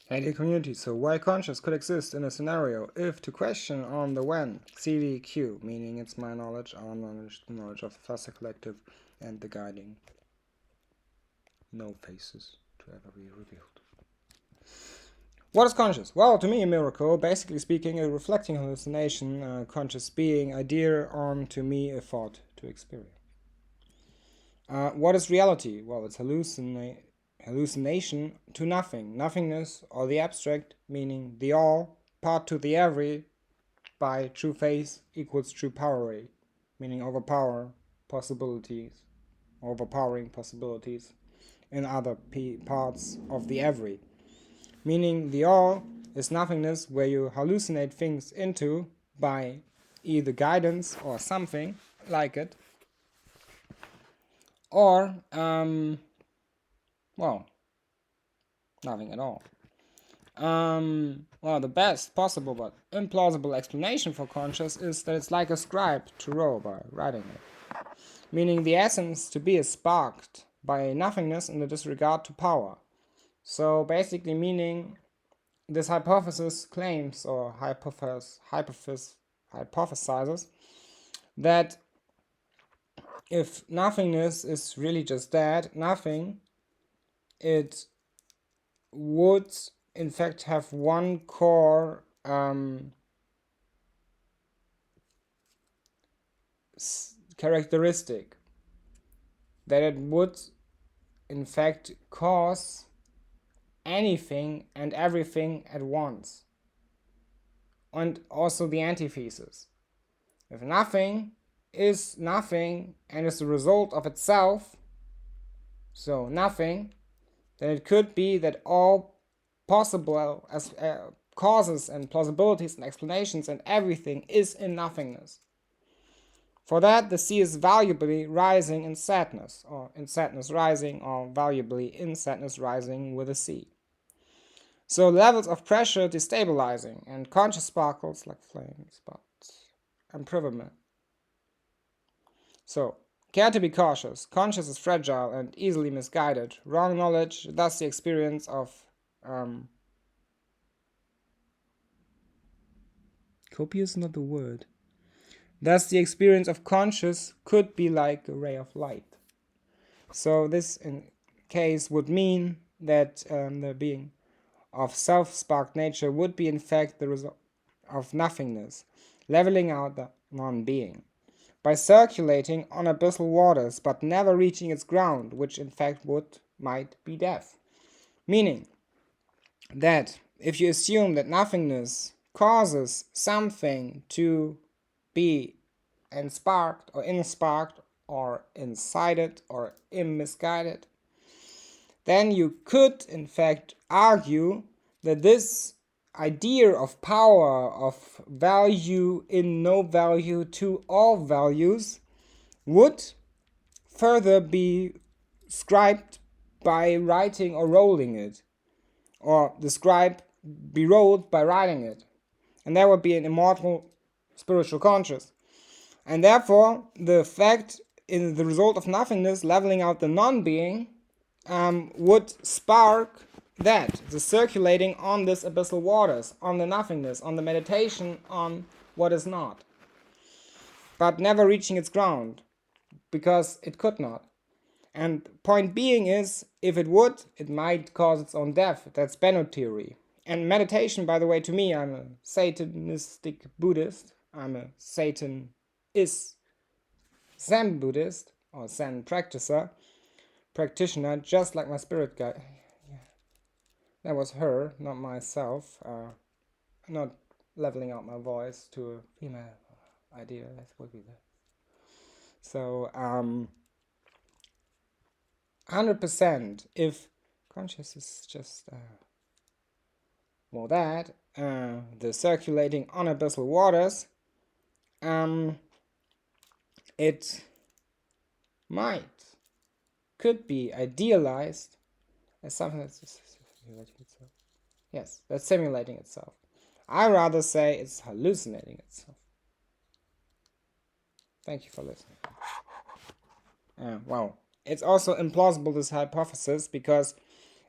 Hey dear community, so why conscious could exist in a scenario if to question on the when, CVQ, meaning it's my knowledge, our knowledge, the knowledge of the Faster Collective, and the guiding no faces to ever be revealed. What is conscious? Well, to me, a miracle, basically speaking, a reflecting hallucination, conscious being, idea on to me a thought to experience. What is reality? Well, it's hallucination to nothing, nothingness, or the abstract, meaning the all, part to the every, by true face equals true power, meaning overpowering possibilities in other parts of the every. Meaning the all is nothingness where you hallucinate things into by either guidance or something like it, or, well, nothing at all. Well, the best possible but implausible explanation for conscious is that it's like a scribe to row by writing it. Meaning the essence to be is sparked by nothingness in the disregard to power. So basically meaning this hypothesis claims or hypothesizes that if nothingness is really just that, nothing, it would in fact have one core characteristic, that it would in fact cause anything and everything at once, and also the antithesis. If nothing is nothing and is the result of itself, so nothing, then it could be that all possible causes and plausibilities and explanations and everything is in nothingness. For that, the sea is valuably rising in sadness, or in sadness rising, or valuably in sadness rising with the sea. So levels of pressure destabilizing, and conscious sparkles like flames, but imprisonment. So, care to be cautious. Conscious is fragile and easily misguided. Wrong knowledge, thus the experience of copious is not the word. Thus the experience of conscious could be like a ray of light. So this in case would mean that the being of self-sparked nature would be in fact the result of nothingness, leveling out the non-being, by circulating on abyssal waters but never reaching its ground, which in fact might be death. Meaning that if you assume that nothingness causes something to be unsparked or insparked or incited or misguided, then you could in fact argue that this idea of power, of value in no value to all values, would further be scribed by writing or rolling it, or the scribe be rolled by writing it, and that would be an immortal spiritual conscious. And therefore, the fact in the result of nothingness leveling out the non-being would spark that, the circulating on this abyssal waters, on the nothingness, on the meditation on what is not, but never reaching its ground, because it could not. And point being is, if it would, it might cause its own death. That's Benno theory. And meditation, by the way, to me, I'm a Satanistic Buddhist. I'm a Zen Buddhist, or Zen practitioner, just like my spirit guide. Yeah. That was her, not myself. Not leveling out my voice to a female idea. That would be that. So, 100%, if conscious is just that, the circulating on abyssal waters, it could be idealized as something that's simulating itself. Yes, that's simulating itself. I rather say it's hallucinating itself. Thank you for listening. Wow. It's also implausible, this hypothesis, because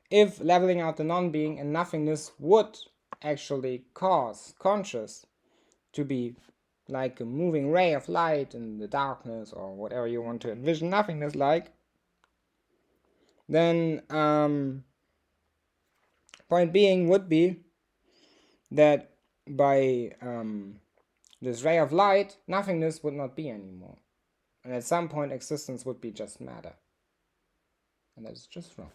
if leveling out the non-being and nothingness would actually cause conscious to be like a moving ray of light in the darkness, or whatever you want to envision nothingness like, then point being would be that by this ray of light, nothingness would not be anymore. And at some point existence would be just matter. And that is just wrong.